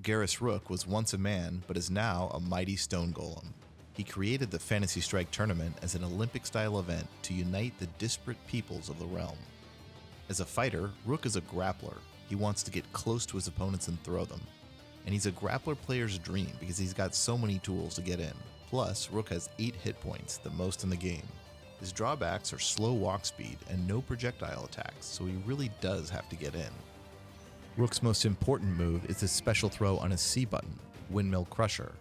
Garrus Rook was once a man, but is now a mighty stone golem. He created the Fantasy Strike tournament as an Olympic-style event to unite the disparate peoples of the realm. As a fighter, Rook is a grappler. He wants to get close to his opponents and throw them. And he's a grappler player's dream because he's got so many tools to get in. Plus, Rook has 8 hit points, the most in the game. His drawbacks are slow walk speed and no projectile attacks, so he really does have to get in. Rook's most important move is his special throw on his C button, Windmill Crusher.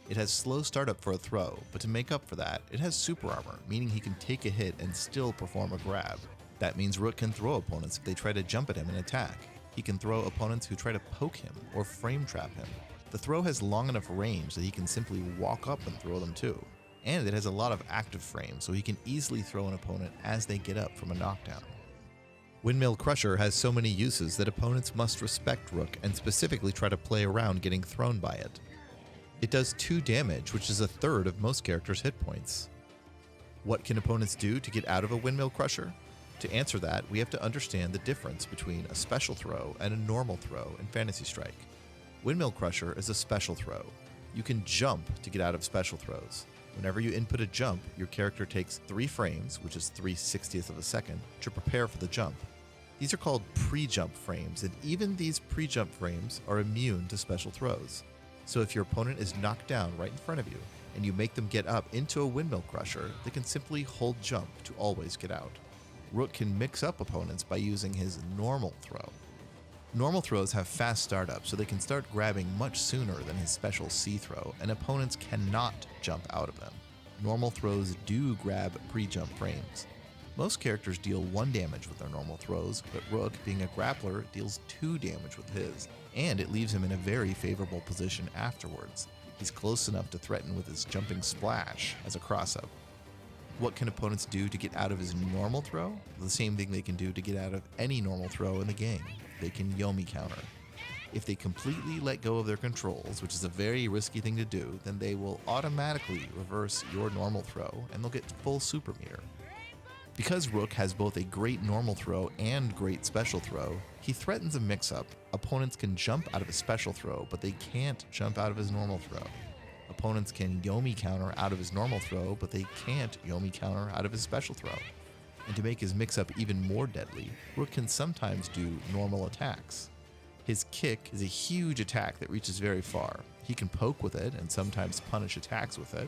It has slow startup for a throw, but to make up for that, it has super armor, meaning he can take a hit and still perform a grab. That means Rook can throw opponents if they try to jump at him and attack. He can throw opponents who try to poke him or frame trap him. The throw has long enough range that he can simply walk up and throw them too. And it has a lot of active frames, so he can easily throw an opponent as they get up from a knockdown. Windmill Crusher has so many uses that opponents must respect Rook and specifically try to play around getting thrown by it. It does 2 damage, which is a third of most characters' hit points. What can opponents do to get out of a Windmill Crusher? To answer that, we have to understand the difference between a special throw and a normal throw in Fantasy Strike. Windmill Crusher is a special throw. You can jump to get out of special throws. Whenever you input a jump, your character takes 3 frames, which is 3/60th of a second, to prepare for the jump. These are called pre-jump frames, and even these pre-jump frames are immune to special throws. So if your opponent is knocked down right in front of you, and you make them get up into a Windmill Crusher, they can simply hold jump to always get out. Rook can mix up opponents by using his normal throw. Normal throws have fast startup, so they can start grabbing much sooner than his special C throw, and opponents cannot jump out of them. Normal throws do grab pre-jump frames. Most characters deal 1 damage with their normal throws, but Rook, being a grappler, deals 2 damage with his, and it leaves him in a very favorable position afterwards. He's close enough to threaten with his jumping splash as a cross-up. What can opponents do to get out of his normal throw? The same thing they can do to get out of any normal throw in the game. They can Yomi counter. If they completely let go of their controls, which is a very risky thing to do, then they will automatically reverse your normal throw and they'll get full super meter. Because Rook has both a great normal throw and great special throw, he threatens a mix-up. Opponents can jump out of his special throw, but they can't jump out of his normal throw. Opponents can Yomi counter out of his normal throw, but they can't Yomi counter out of his special throw. And to make his mix-up even more deadly, Rook can sometimes do normal attacks. His kick is a huge attack that reaches very far. He can poke with it and sometimes punish attacks with it.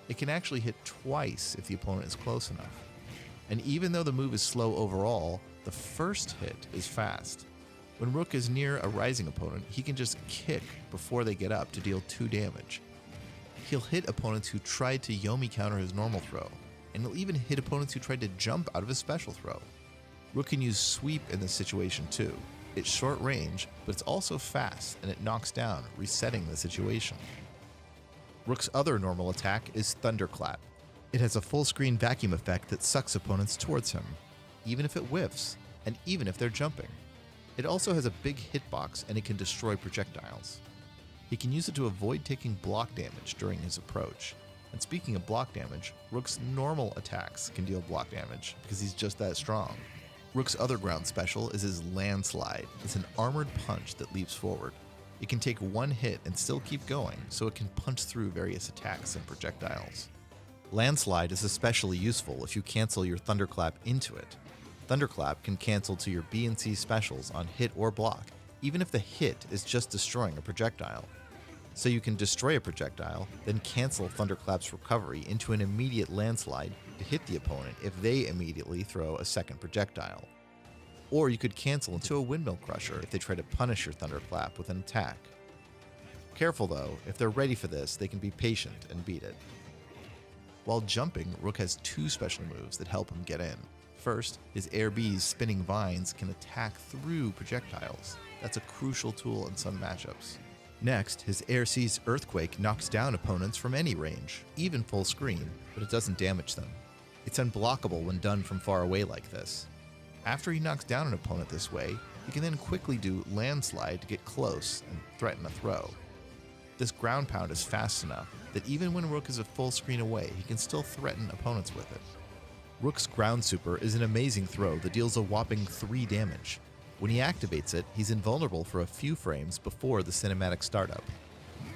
It can actually hit twice if the opponent is close enough. And even though the move is slow overall, the first hit is fast. When Rook is near a rising opponent, he can just kick before they get up to deal 2 damage. He'll hit opponents who tried to Yomi counter his normal throw, and he'll even hit opponents who tried to jump out of his special throw. Rook can use Sweep in this situation too. It's short range, but it's also fast, and it knocks down, resetting the situation. Rook's other normal attack is Thunderclap. It has a full-screen vacuum effect that sucks opponents towards him, even if it whiffs, and even if they're jumping. It also has a big hitbox, and it can destroy projectiles. He can use it to avoid taking block damage during his approach. And speaking of block damage, Rook's normal attacks can deal block damage, because he's just that strong. Rook's other ground special is his Landslide. It's an armored punch that leaps forward. It can take 1 hit and still keep going, so it can punch through various attacks and projectiles. Landslide is especially useful if you cancel your Thunderclap into it. Thunderclap can cancel to your B and C specials on hit or block, even if the hit is just destroying a projectile. So you can destroy a projectile, then cancel Thunderclap's recovery into an immediate Landslide to hit the opponent if they immediately throw a second projectile. Or you could cancel into a Windmill Crusher if they try to punish your Thunderclap with an attack. Careful though, if they're ready for this, they can be patient and beat it. While jumping, Rook has 2 special moves that help him get in. First, his Air B's spinning vines can attack through projectiles. That's a crucial tool in some matchups. Next, his Air C's Earthquake knocks down opponents from any range, even full screen, but it doesn't damage them. It's unblockable when done from far away like this. After he knocks down an opponent this way, he can then quickly do Landslide to get close and threaten a throw. This ground pound is fast enough that even when Rook is a full screen away, he can still threaten opponents with it. Rook's ground super is an amazing throw that deals a whopping 3 damage. When he activates it, he's invulnerable for a few frames before the cinematic startup.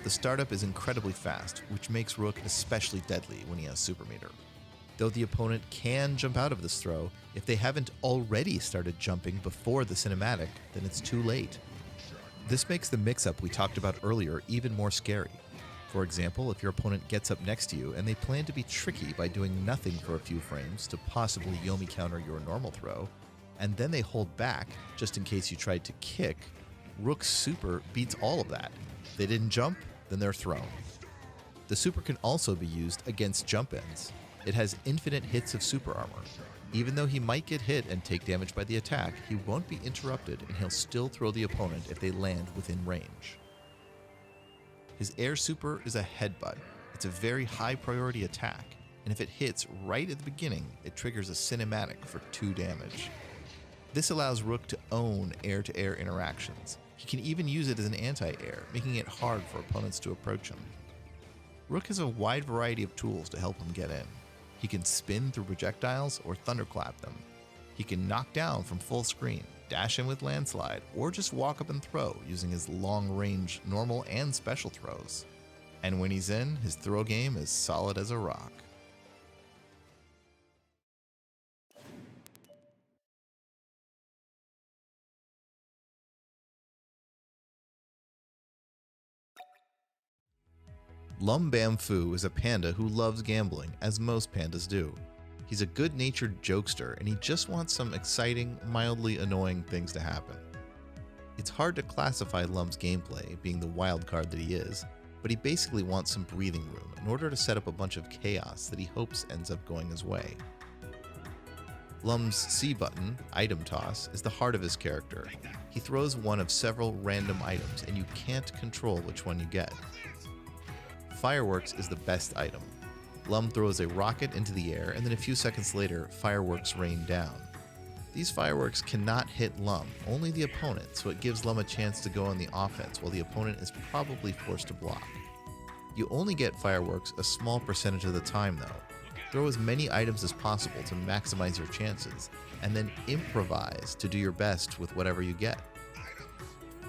The startup is incredibly fast, which makes Rook especially deadly when he has Super Meter. Though the opponent can jump out of this throw, if they haven't already started jumping before the cinematic, then it's too late. This makes the mix-up we talked about earlier even more scary. For example, if your opponent gets up next to you and they plan to be tricky by doing nothing for a few frames to possibly Yomi counter your normal throw, and then they hold back just in case you tried to kick, Rook's super beats all of that. If they didn't jump, then they're thrown. The super can also be used against jump ends. It has infinite hits of super armor. Even though he might get hit and take damage by the attack, he won't be interrupted and he'll still throw the opponent if they land within range. His air super is a headbutt. It's a very high priority attack, and if it hits right at the beginning, it triggers a cinematic for 2 damage. This allows Rook to own air-to-air interactions. He can even use it as an anti-air, making it hard for opponents to approach him. Rook has a wide variety of tools to help him get in. He can spin through projectiles or thunderclap them. He can knock down from full screen, dash in with landslide, or just walk up and throw using his long-range normal and special throws. And when he's in, his throw game is solid as a rock. Lum Bamfu is a panda who loves gambling, as most pandas do. He's a good-natured jokester, and he just wants some exciting, mildly annoying things to happen. It's hard to classify Lum's gameplay, being the wild card that he is, but he basically wants some breathing room in order to set up a bunch of chaos that he hopes ends up going his way. Lum's C button, Item Toss, is the heart of his character. He throws one of several random items, and you can't control which one you get. Fireworks is the best item. Lum throws a rocket into the air, and then a few seconds later, fireworks rain down. These fireworks cannot hit Lum, only the opponent, so it gives Lum a chance to go on the offense while the opponent is probably forced to block. You only get fireworks a small percentage of the time though. Throw as many items as possible to maximize your chances, and then improvise to do your best with whatever you get.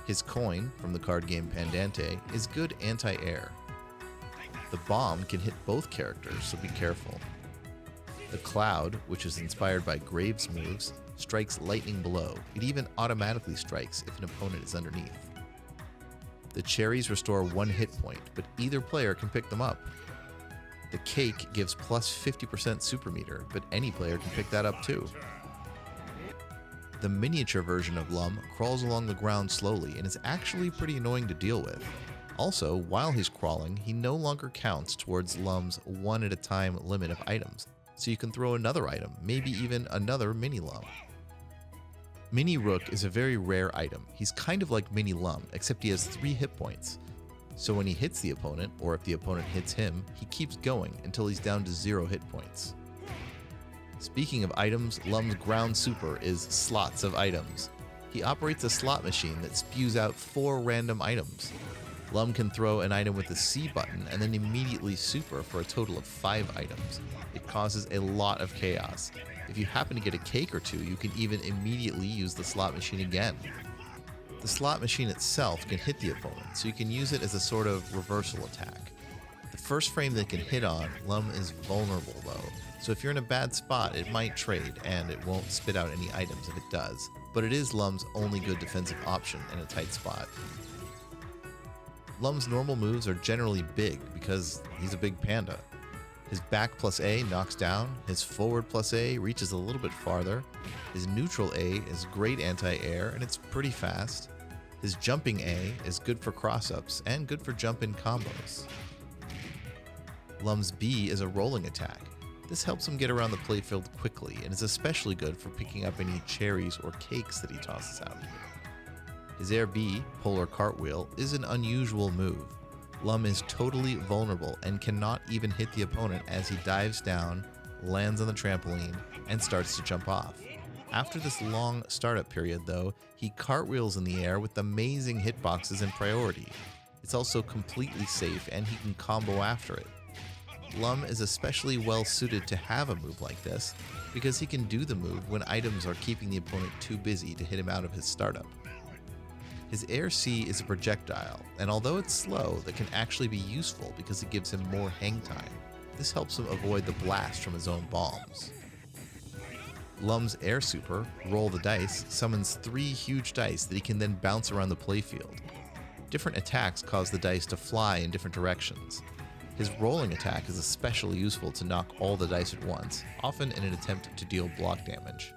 His coin, from the card game Pandante, is good anti-air. The bomb can hit both characters, so be careful. The cloud, which is inspired by Graves' moves, strikes lightning below. It even automatically strikes if an opponent is underneath. The cherries restore 1 hit point, but either player can pick them up. The cake gives plus 50% super meter, but any player can pick that up too. The miniature version of Lum crawls along the ground slowly and is actually pretty annoying to deal with. Also, while he's crawling, he no longer counts towards Lum's 1 at a time limit of items, so you can throw another item, maybe even another Mini Lum. Mini Rook is a very rare item. He's kind of like Mini Lum, except he has 3 hit points. So when he hits the opponent, or if the opponent hits him, he keeps going until he's down to 0 hit points. Speaking of items, Lum's ground super is slots of items. He operates a slot machine that spews out 4 random items. Lum can throw an item with the C button and then immediately super for a total of 5 items. It causes a lot of chaos. If you happen to get a cake or 2, you can even immediately use the slot machine again. The slot machine itself can hit the opponent, so you can use it as a sort of reversal attack. The first frame they can hit on, Lum is vulnerable though, so if you're in a bad spot, it might trade, and it won't spit out any items if it does, but it is Lum's only good defensive option in a tight spot. Lum's normal moves are generally big because he's a big panda. His back plus A knocks down, his forward plus A reaches a little bit farther, his neutral A is great anti-air and it's pretty fast, his jumping A is good for cross-ups and good for jump-in combos. Lum's B is a rolling attack. This helps him get around the playfield quickly and is especially good for picking up any cherries or cakes that he tosses out. His Air B, Polar Cartwheel, is an unusual move. Lum is totally vulnerable and cannot even hit the opponent as he dives down, lands on the trampoline, and starts to jump off. After this long startup period though, he cartwheels in the air with amazing hitboxes and priority. It's also completely safe and he can combo after it. Lum is especially well suited to have a move like this because he can do the move when items are keeping the opponent too busy to hit him out of his startup. His Air C is a projectile, and although it's slow, that can actually be useful because it gives him more hang time. This helps him avoid the blast from his own bombs. Lum's Air Super, Roll the Dice, summons 3 huge dice that he can then bounce around the playfield. Different attacks cause the dice to fly in different directions. His rolling attack is especially useful to knock all the dice at once, often in an attempt to deal block damage.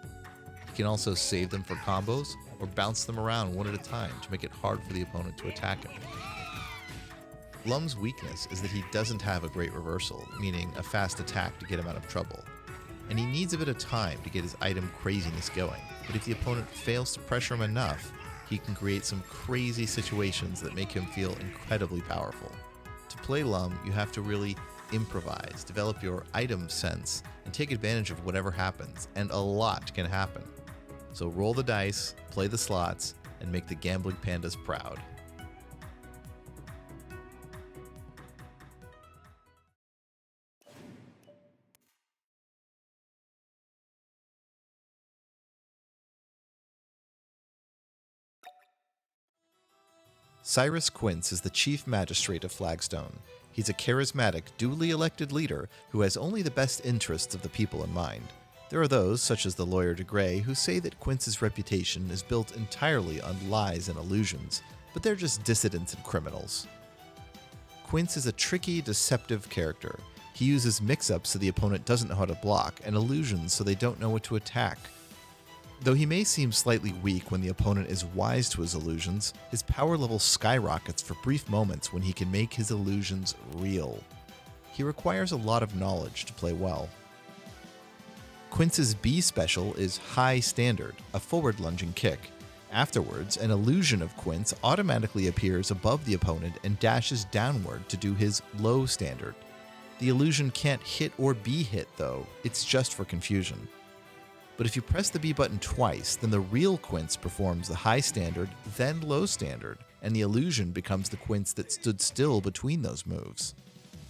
He can also save them for combos, or bounce them around one at a time to make it hard for the opponent to attack him. Lum's weakness is that he doesn't have a great reversal, meaning a fast attack to get him out of trouble. And he needs a bit of time to get his item craziness going, but if the opponent fails to pressure him enough, he can create some crazy situations that make him feel incredibly powerful. To play Lum, you have to really improvise, develop your item sense, and take advantage of whatever happens, and a lot can happen. So roll the dice, play the slots, and make the gambling pandas proud. Cyrus Quince is the Chief Magistrate of Flagstone. He's a charismatic, duly elected leader who has only the best interests of the people in mind. There are those, such as the lawyer de Grey, who say that Quince's reputation is built entirely on lies and illusions, but they're just dissidents and criminals. Quince is a tricky, deceptive character. He uses mix-ups so the opponent doesn't know how to block, and illusions so they don't know what to attack. Though he may seem slightly weak when the opponent is wise to his illusions, his power level skyrockets for brief moments when he can make his illusions real. He requires a lot of knowledge to play well. Quince's B special is High Standard, a forward lunging kick. Afterwards, an illusion of Quince automatically appears above the opponent and dashes downward to do his Low Standard. The illusion can't hit or be hit though, it's just for confusion. But if you press the B button twice, then the real Quince performs the High Standard, then Low Standard, and the illusion becomes the Quince that stood still between those moves.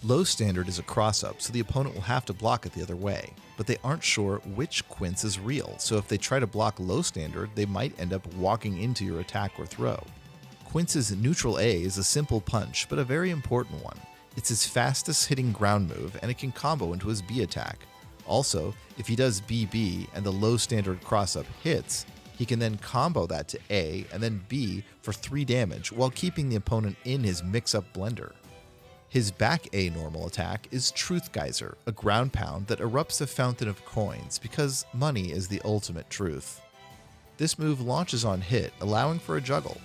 Low Standard is a cross-up, so the opponent will have to block it the other way, but they aren't sure which Quince is real, so if they try to block Low Standard, they might end up walking into your attack or throw. Quince's Neutral A is a simple punch, but a very important one. It's his fastest hitting ground move, and it can combo into his B attack. Also, if he does BB and the Low Standard cross-up hits, he can then combo that to A and then B for 3 damage while keeping the opponent in his mix-up blender. His back A normal attack is Truth Geyser, a ground pound that erupts a fountain of coins because money is the ultimate truth. This move launches on hit, allowing for a juggle.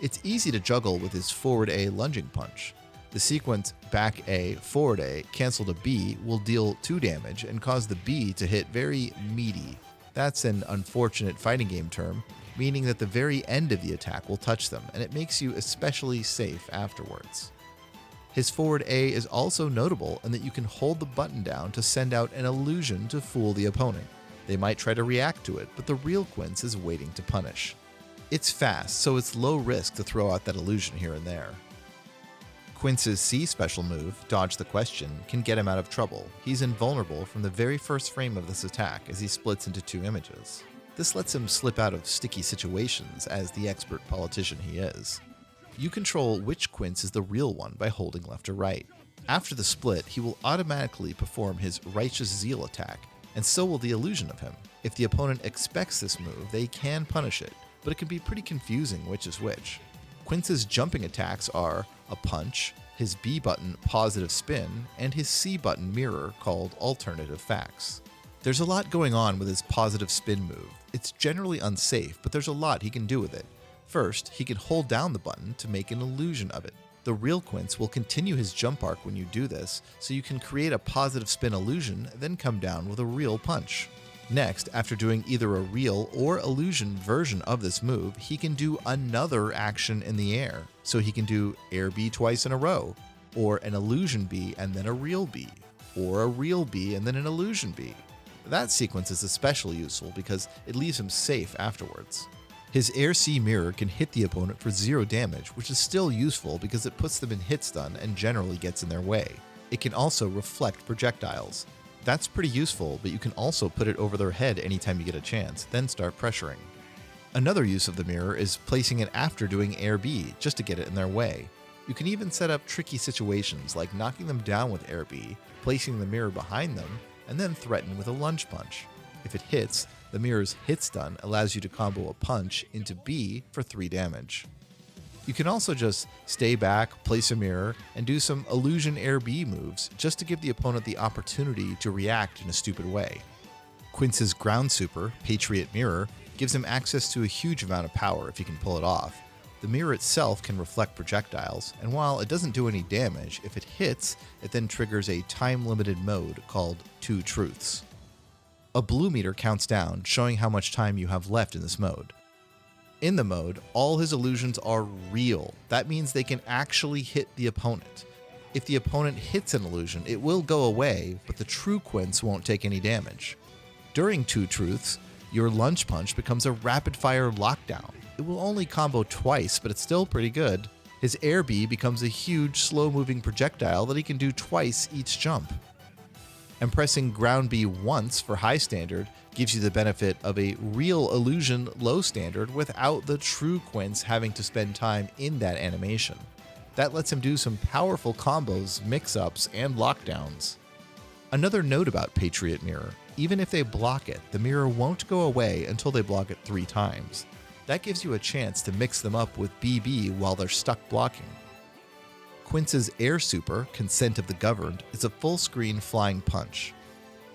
It's easy to juggle with his forward A lunging punch. The sequence back A, forward A, cancel to B will deal 2 damage and cause the B to hit very meaty. That's an unfortunate fighting game term, meaning that the very end of the attack will touch them, and it makes you especially safe afterwards. His forward A is also notable in that you can hold the button down to send out an illusion to fool the opponent. They might try to react to it, but the real Quince is waiting to punish. It's fast, so it's low risk to throw out that illusion here and there. Quince's C special move, Dodge the Question, can get him out of trouble. He's invulnerable from the very first frame of this attack as he splits into 2 images. This lets him slip out of sticky situations as the expert politician he is. You control which Quince is the real one by holding left or right. After the split, he will automatically perform his Righteous Zeal attack, and so will the illusion of him. If the opponent expects this move, they can punish it, but it can be pretty confusing which is which. Quince's jumping attacks are a punch, his B button Positive Spin, and his C button mirror called Alternative Facts. There's a lot going on with his Positive Spin move. It's generally unsafe, but there's a lot he can do with it. First, he can hold down the button to make an illusion of it. The real Quince will continue his jump arc when you do this, so you can create a positive spin illusion, then come down with a real punch. Next, after doing either a real or illusion version of this move, he can do another action in the air. So he can do Air B twice in a row, or an illusion B and then a real B, or a real B and then an illusion B. That sequence is especially useful because it leaves him safe afterwards. His Air C mirror can hit the opponent for 0 damage, which is still useful because it puts them in hit stun and generally gets in their way. It can also reflect projectiles. That's pretty useful, but you can also put it over their head anytime you get a chance, then start pressuring. Another use of the mirror is placing it after doing Air B, just to get it in their way. You can even set up tricky situations like knocking them down with Air B, placing the mirror behind them, and then threaten with a lunge punch. If it hits, the mirror's hit stun allows you to combo a punch into B for 3 damage. You can also just stay back, place a mirror, and do some illusion Air B moves just to give the opponent the opportunity to react in a stupid way. Quince's ground super, Patriot Mirror, gives him access to a huge amount of power if he can pull it off. The mirror itself can reflect projectiles, and while it doesn't do any damage, if it hits, it then triggers a time-limited mode called Two Truths. A blue meter counts down, showing how much time you have left in this mode. In the mode, all his illusions are real. That means they can actually hit the opponent. If the opponent hits an illusion, it will go away, but the true Quince won't take any damage. During Two Truths, your lunge punch becomes a rapid-fire lockdown. It will only combo twice, but it's still pretty good. His Air B becomes a huge, slow-moving projectile that he can do twice each jump. And pressing ground B once for high standard gives you the benefit of a real illusion low standard without the true Quince having to spend time in that animation. That lets him do some powerful combos, mix-ups, and lockdowns. Another note about Patriot Mirror, even if they block it, the mirror won't go away until they block it 3 times. That gives you a chance to mix them up with BB while they're stuck blocking. Quince's Air Super, Consent of the Governed, is a full-screen flying punch.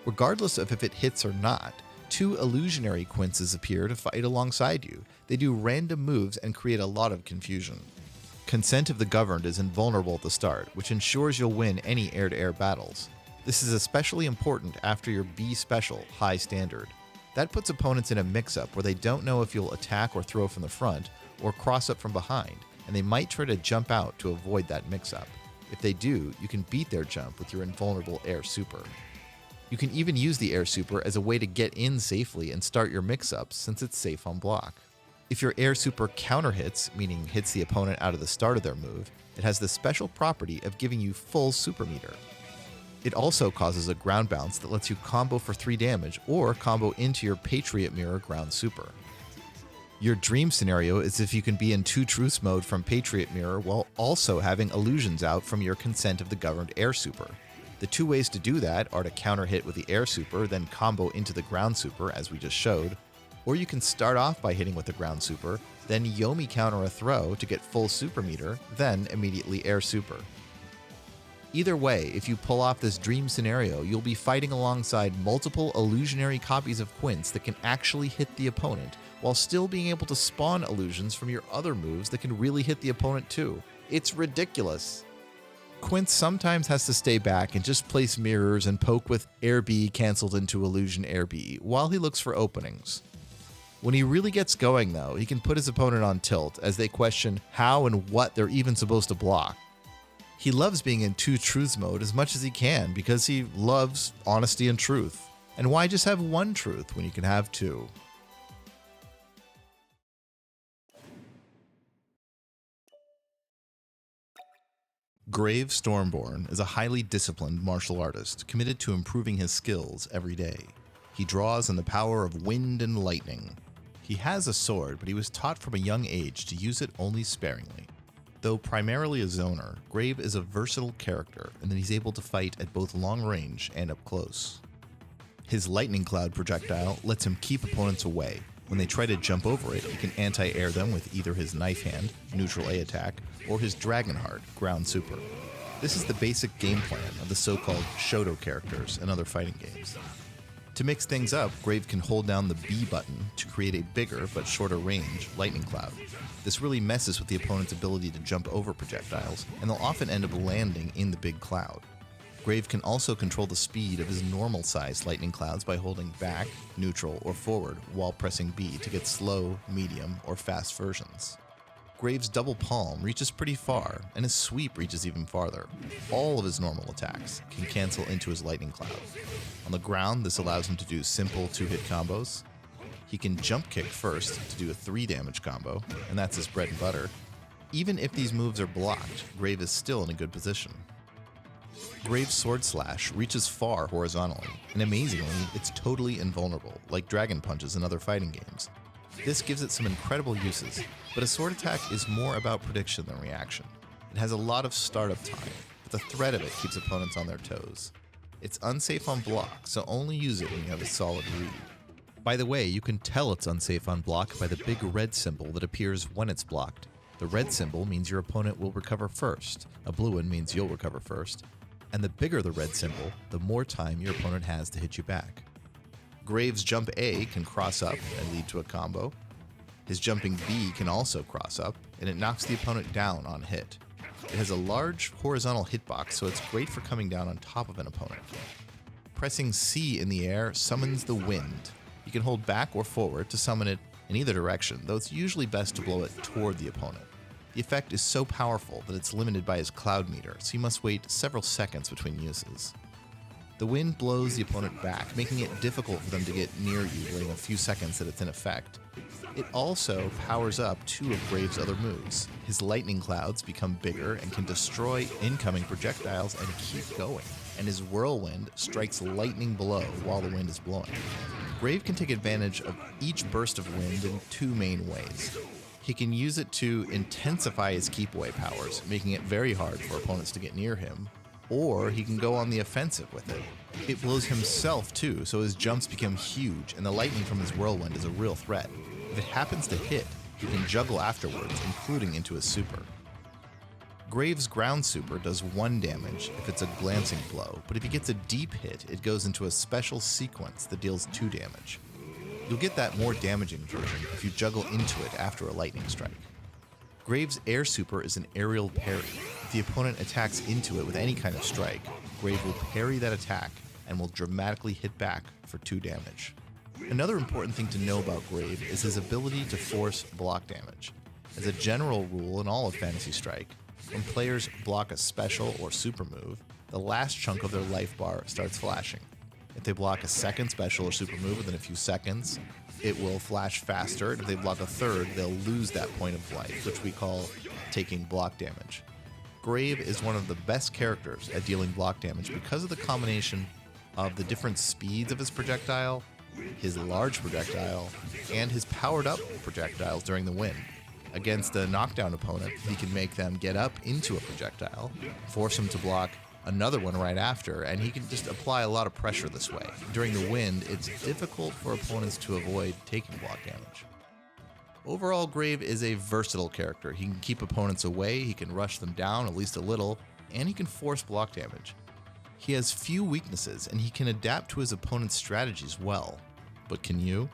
Regardless of if it hits or not, 2 illusionary Quinces appear to fight alongside you. They do random moves and create a lot of confusion. Consent of the Governed is invulnerable at the start, which ensures you'll win any air-to-air battles. This is especially important after your B special, High Standard. That puts opponents in a mix-up where they don't know if you'll attack or throw from the front, or cross up from behind, and they might try to jump out to avoid that mix-up. If they do, you can beat their jump with your invulnerable Air Super. You can even use the Air Super as a way to get in safely and start your mix-ups since it's safe on block. If your Air Super counter hits, meaning hits the opponent out of the start of their move, it has the special property of giving you full super meter. It also causes a ground bounce that lets you combo for 3 damage or combo into your Patriot Mirror ground super. Your dream scenario is if you can be in Two Truths mode from Patriot Mirror while also having illusions out from your Consent of the Governed Air Super. The 2 ways to do that are to counter hit with the Air Super, then combo into the ground super as we just showed, or you can start off by hitting with the ground super, then Yomi counter a throw to get full super meter, then immediately Air Super. Either way, if you pull off this dream scenario, you'll be fighting alongside multiple illusionary copies of Quince that can actually hit the opponent, while still being able to spawn illusions from your other moves that can really hit the opponent too. It's ridiculous. Quince sometimes has to stay back and just place mirrors and poke with Air B cancelled into Illusion Air B while he looks for openings. When he really gets going though, he can put his opponent on tilt as they question how and what they're even supposed to block. He loves being in Two Truths mode as much as he can because he loves honesty and truth. And why just have one truth when you can have 2? Grave Stormborn is a highly disciplined martial artist committed to improving his skills every day. He draws on the power of wind and lightning. He has a sword, but he was taught from a young age to use it only sparingly. Though primarily a zoner, Grave is a versatile character in that he's able to fight at both long range and up close. His Lightning Cloud projectile lets him keep opponents away. When they try to jump over it, he can anti-air them with either his Knife Hand, neutral A attack, or his Dragonheart, ground super. This is the basic game plan of the so-called Shoto characters and other fighting games. To mix things up, Grave can hold down the B button to create a bigger but shorter range Lightning Cloud. This really messes with the opponent's ability to jump over projectiles, and they'll often end up landing in the big cloud. Grave can also control the speed of his normal-sized lightning clouds by holding back, neutral, or forward while pressing B to get slow, medium, or fast versions. Grave's double palm reaches pretty far, and his sweep reaches even farther. All of his normal attacks can cancel into his lightning cloud. On the ground, this allows him to do simple 2-hit combos. He can jump kick first to do a 3 damage combo, and that's his bread and butter. Even if these moves are blocked, Grave is still in a good position. Grave's Sword Slash reaches far horizontally, and amazingly, it's totally invulnerable, like Dragon Punches in other fighting games. This gives it some incredible uses, but a sword attack is more about prediction than reaction. It has a lot of startup time, but the threat of it keeps opponents on their toes. It's unsafe on block, so only use it when you have a solid read. By the way, you can tell it's unsafe on block by the big red symbol that appears when it's blocked. The red symbol means your opponent will recover first, a blue one means you'll recover first, and the bigger the red symbol, the more time your opponent has to hit you back. Grave's Jump A can cross up and lead to a combo. His Jumping B can also cross up, and it knocks the opponent down on hit. It has a large horizontal hitbox, so it's great for coming down on top of an opponent. Pressing C in the air summons the wind. You can hold back or forward to summon it in either direction, though it's usually best to blow it toward the opponent. The effect is so powerful that it's limited by his cloud meter, so you must wait several seconds between uses. The wind blows the opponent back, making it difficult for them to get near you during a few seconds that it's in effect. It also powers up two of Grave's other moves. His lightning clouds become bigger and can destroy incoming projectiles and keep going, and his whirlwind strikes lightning below while the wind is blowing. Grave can take advantage of each burst of wind in two main ways. He can use it to intensify his keep away powers, making it very hard for opponents to get near him, or he can go on the offensive with it. It blows himself too, so his jumps become huge, and the lightning from his whirlwind is a real threat. If it happens to hit, he can juggle afterwards, including into his super. Grave's ground super does 1 damage if it's a glancing blow, but if he gets a deep hit, it goes into a special sequence that deals 2 damage. You'll get that more damaging version if you juggle into it after a lightning strike. Grave's air super is an aerial parry. If the opponent attacks into it with any kind of strike, Grave will parry that attack and will dramatically hit back for 2 damage. Another important thing to know about Grave is his ability to force block damage. As a general rule in all of Fantasy Strike, when players block a special or super move, the last chunk of their life bar starts flashing. If they block a second special or super move within a few seconds, it will flash faster, and if they block a third, they'll lose that point of life, which we call taking block damage. Grave is one of the best characters at dealing block damage because of the combination of the different speeds of his projectile, his large projectile, and his powered up projectiles during the wind. Against a knockdown opponent, he can make them get up into a projectile, force them to block another one right after, and he can just apply a lot of pressure this way. During the wind, it's difficult for opponents to avoid taking block damage. Overall, Grave is a versatile character. He can keep opponents away, he can rush them down at least a little, and he can force block damage. He has few weaknesses, and he can adapt to his opponent's strategies well. But can you?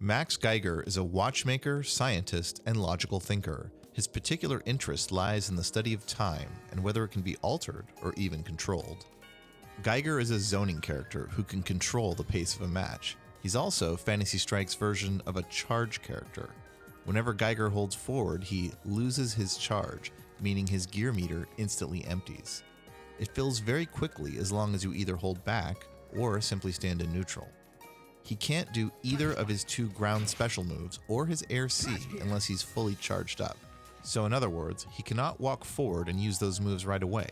Max Geiger is a watchmaker, scientist, and logical thinker. His particular interest lies in the study of time and whether it can be altered or even controlled. Geiger is a zoning character who can control the pace of a match. He's also Fantasy Strike's version of a charge character. Whenever Geiger holds forward, he loses his charge, meaning his gear meter instantly empties. It fills very quickly as long as you either hold back or simply stand in neutral. He can't do either of his 2 ground special moves or his air C unless he's fully charged up. So in other words, he cannot walk forward and use those moves right away.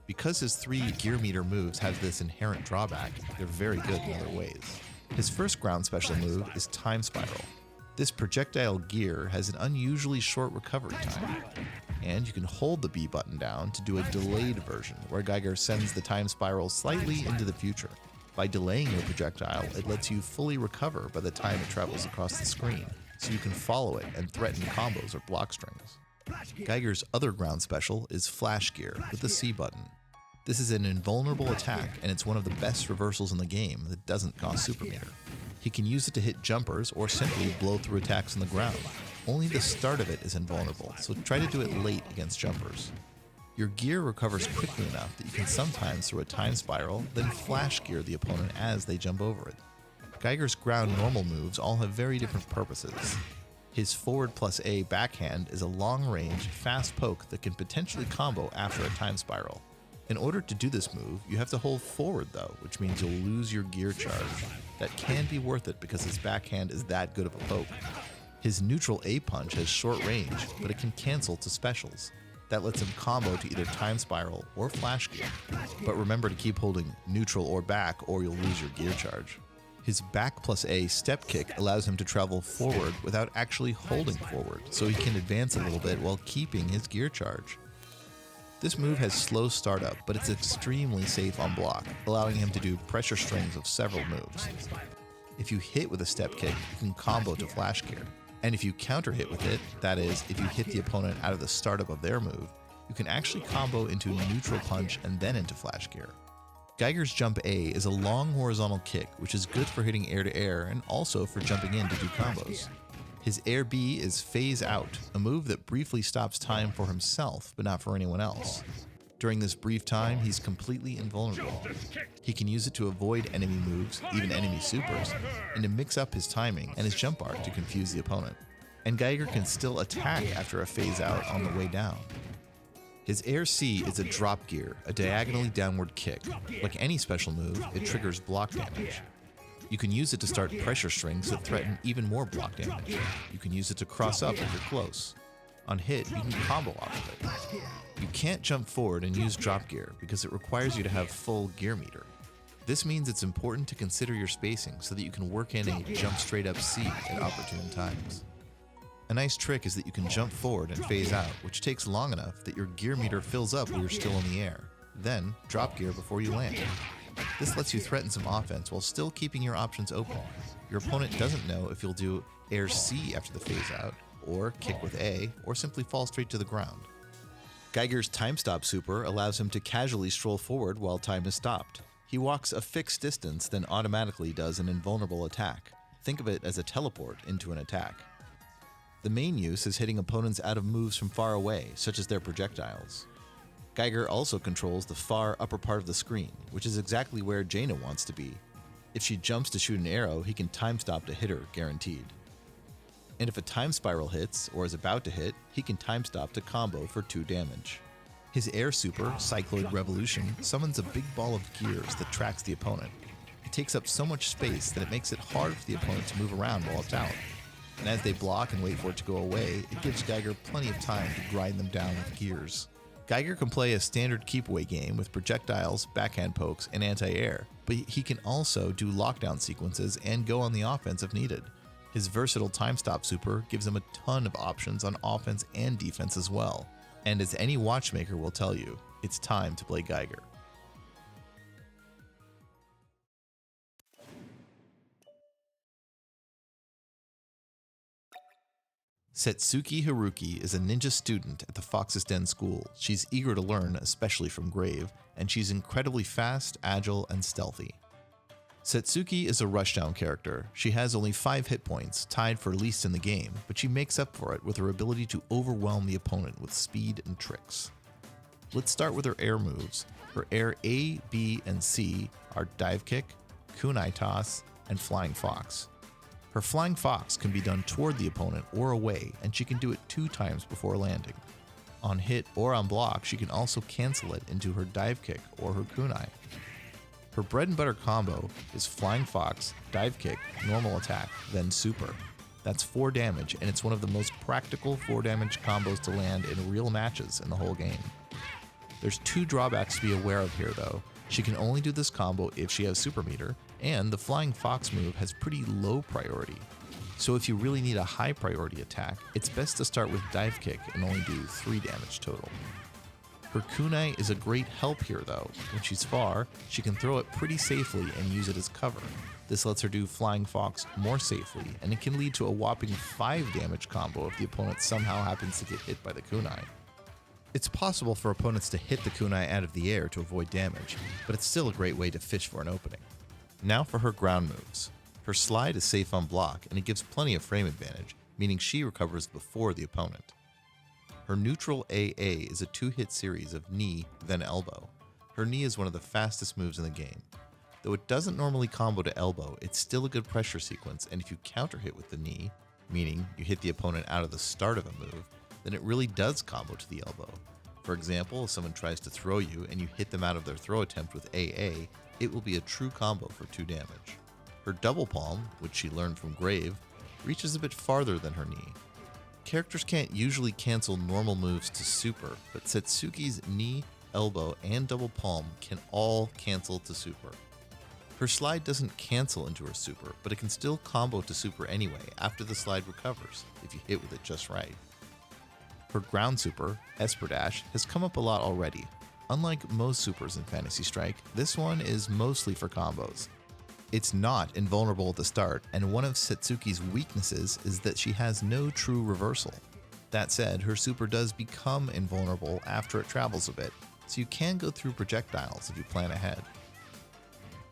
Because his 3 gear meter moves have this inherent drawback, they're very good in other ways. His first ground special move is Time Spiral. This projectile gear has an unusually short recovery time, and you can hold the B button down to do a delayed version where Geiger sends the Time Spiral slightly into the future. By delaying your projectile, it lets you fully recover by the time it travels across the screen, so you can follow it and threaten combos or block strings. Geiger's other ground special is Flash Gear with the C button. This is an invulnerable attack, and it's one of the best reversals in the game that doesn't cost super meter. He can use it to hit jumpers or simply blow through attacks on the ground. Only the start of it is invulnerable, so try to do it late against jumpers. Your gear recovers quickly enough that you can sometimes throw a Time Spiral, then Flash Gear the opponent as they jump over it. Geiger's ground normal moves all have very different purposes. His forward plus A backhand is a long-range, fast poke that can potentially combo after a Time Spiral. In order to do this move, you have to hold forward though, which means you'll lose your gear charge. that can be worth it because his backhand is that good of a poke. His neutral A punch has short range, but it can cancel to specials. That lets him combo to either Time Spiral or Flash Gear. But remember to keep holding neutral or back or you'll lose your gear charge. His back plus A step kick allows him to travel forward without actually holding forward, so he can advance a little bit while keeping his gear charge. This move has slow startup, but it's extremely safe on block, allowing him to do pressure strings of several moves. If you hit with a step kick, you can combo to Flash Gear. And if you counter hit with it, that is, if you hit the opponent out of the startup of their move, you can actually combo into neutral punch and then into Flash Gear. Geiger's Jump A is a long horizontal kick, which is good for hitting air to air and also for jumping in to do combos. His Air B is Phase Out, a move that briefly stops time for himself, but not for anyone else. During this brief time, he's completely invulnerable. He can use it to avoid enemy moves, even enemy supers, and to mix up his timing and his jump arc to confuse the opponent. And Geiger can still attack after a phase out on the way down. His Air C is a drop gear, a diagonally downward kick. Like any special move, it triggers block damage. You can use it to start pressure strings that threaten even more block damage. You can use it to cross up if you're close. On hit, you can combo off of it. You can't jump forward and use drop gear because it requires you to have full gear meter. This means it's important to consider your spacing so that you can work in a jump straight up C at opportune times. A nice trick is that you can jump forward and phase out, which takes long enough that your gear meter fills up while you're still in the air. Then, drop gear before you land. This lets you threaten some offense while still keeping your options open. Your opponent doesn't know if you'll do Air C after the phase out, or kick with A, or simply fall straight to the ground. Geiger's Time Stop Super allows him to casually stroll forward while time is stopped. He walks a fixed distance, then automatically does an invulnerable attack. Think of it as a teleport into an attack. The main use is hitting opponents out of moves from far away, such as their projectiles. Geiger also controls the far upper part of the screen, which is exactly where Jaina wants to be. If she jumps to shoot an arrow, he can time stop to hit her, guaranteed. And if a time spiral hits, or is about to hit, he can time stop to combo for 2 damage. His Air Super, Cycloid Revolution, summons a big ball of gears that tracks the opponent. It takes up so much space that it makes it hard for the opponent to move around while it's out. And as they block and wait for it to go away, it gives Geiger plenty of time to grind them down with gears. Geiger can play a standard keep away game with projectiles, backhand pokes, and anti-air, but he can also do lockdown sequences and go on the offense if needed. His versatile Time Stop Super gives him a ton of options on offense and defense as well. And as any watchmaker will tell you, it's time to play Geiger. Setsuki Haruki is a ninja student at the Fox's Den School. She's eager to learn, especially from Grave, and she's incredibly fast, agile, and stealthy. Setsuki is a rushdown character. She has only 5 hit points, tied for least in the game, but she makes up for it with her ability to overwhelm the opponent with speed and tricks. Let's start with her air moves. Her air A, B, and C are Dive Kick, Kunai Toss, and Flying Fox. Her Flying Fox can be done toward the opponent or away, and she can do it 2 times before landing. On hit or on block, she can also cancel it into her Dive Kick or her Kunai. Her bread and butter combo is Flying Fox, Dive Kick, Normal Attack, then Super. That's 4 damage, and it's one of the most practical 4 damage combos to land in real matches in the whole game. There's 2 drawbacks to be aware of here though. She can only do this combo if she has Super Meter, and the Flying Fox move has pretty low priority. So if you really need a high priority attack, it's best to start with Dive Kick and only do 3 damage total. Her Kunai is a great help here though. When she's far, she can throw it pretty safely and use it as cover. This lets her do Flying Fox more safely, and it can lead to a whopping 5 damage combo if the opponent somehow happens to get hit by the Kunai. It's possible for opponents to hit the Kunai out of the air to avoid damage, but it's still a great way to fish for an opening. Now for her ground moves. Her slide is safe on block, and it gives plenty of frame advantage, meaning she recovers before the opponent. Her neutral AA is a 2-hit series of knee, then elbow. Her knee is one of the fastest moves in the game. Though it doesn't normally combo to elbow, it's still a good pressure sequence, and if you counter hit with the knee, meaning you hit the opponent out of the start of a move, then it really does combo to the elbow. For example, if someone tries to throw you and you hit them out of their throw attempt with AA, it will be a true combo for 2 damage. Her double palm, which she learned from Grave, reaches a bit farther than her knee. Characters can't usually cancel normal moves to super, but Satsuki's knee, elbow, and double palm can all cancel to super. Her slide doesn't cancel into her super, but it can still combo to super anyway after the slide recovers, if you hit with it just right. Her ground super, Esper Dash, has come up a lot already. Unlike most supers in Phantasy Strike, this one is mostly for combos. It's not invulnerable at the start, and one of Satsuki's weaknesses is that she has no true reversal. That said, her super does become invulnerable after it travels a bit, so you can go through projectiles if you plan ahead.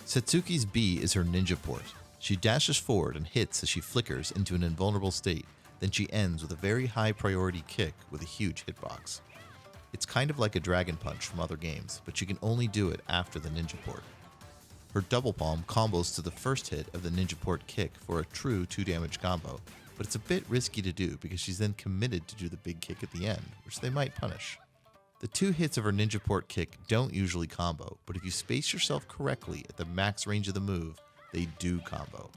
Satsuki's B is her ninja port. She dashes forward and hits as she flickers into an invulnerable state, then she ends with a very high priority kick with a huge hitbox. It's kind of like a Dragon Punch from other games, but she can only do it after the ninja port. Her double palm combos to the first hit of the ninja port kick for a true 2 damage combo, but it's a bit risky to do because she's then committed to do the big kick at the end, which they might punish. The 2 hits of her ninja port kick don't usually combo, but if you space yourself correctly at the max range of the move, they do combo.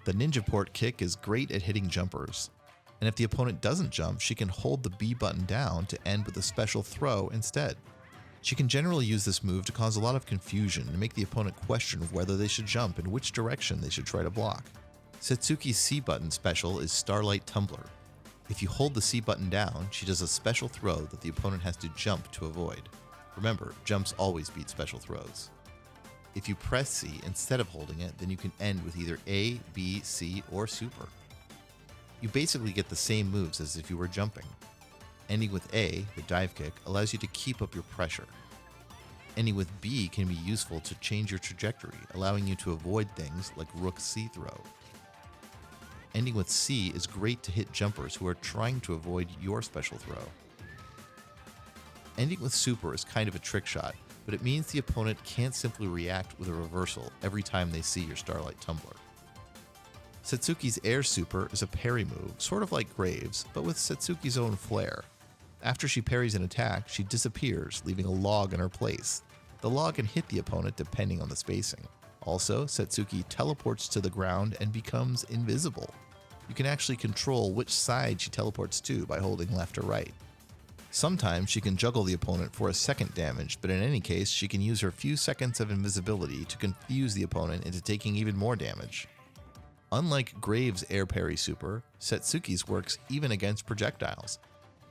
The ninja port kick is great at hitting jumpers, and if the opponent doesn't jump, she can hold the B button down to end with a special throw instead. She can generally use this move to cause a lot of confusion and make the opponent question whether they should jump and which direction they should try to block. Satsuki's C button special is Starlight Tumbler. If you hold the C button down, she does a special throw that the opponent has to jump to avoid. Remember, jumps always beat special throws. If you press C instead of holding it, then you can end with either A, B, C, or super. You basically get the same moves as if you were jumping. Ending with A, the dive kick, allows you to keep up your pressure. Ending with B can be useful to change your trajectory, allowing you to avoid things like Rook C throw. Ending with C is great to hit jumpers who are trying to avoid your special throw. Ending with super is kind of a trick shot, but it means the opponent can't simply react with a reversal every time they see your Starlight Tumbler. Satsuki's air super is a parry move, sort of like Graves, but with Satsuki's own flair. After she parries an attack, she disappears, leaving a log in her place. The log can hit the opponent depending on the spacing. Also, Satsuki teleports to the ground and becomes invisible. You can actually control which side she teleports to by holding left or right. Sometimes she can juggle the opponent for a second damage, but in any case, she can use her few seconds of invisibility to confuse the opponent into taking even more damage. Unlike Graves' air parry super, Satsuki's works even against projectiles.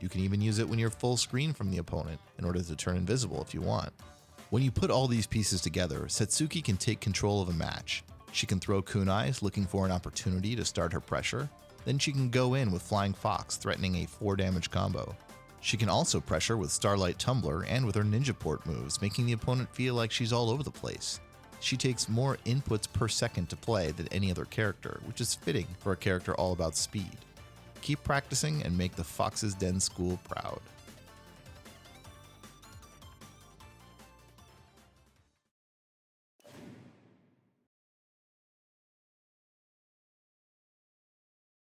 You can even use it when you're full screen from the opponent in order to turn invisible if you want. When you put all these pieces together, Satsuki can take control of a match. She can throw kunais looking for an opportunity to start her pressure, then she can go in with Flying Fox threatening a 4 damage combo. She can also pressure with Starlight Tumbler and with her ninja port moves, making the opponent feel like she's all over the place. She takes more inputs per second to play than any other character, which is fitting for a character all about speed. Keep practicing and make the Fox's Den School proud.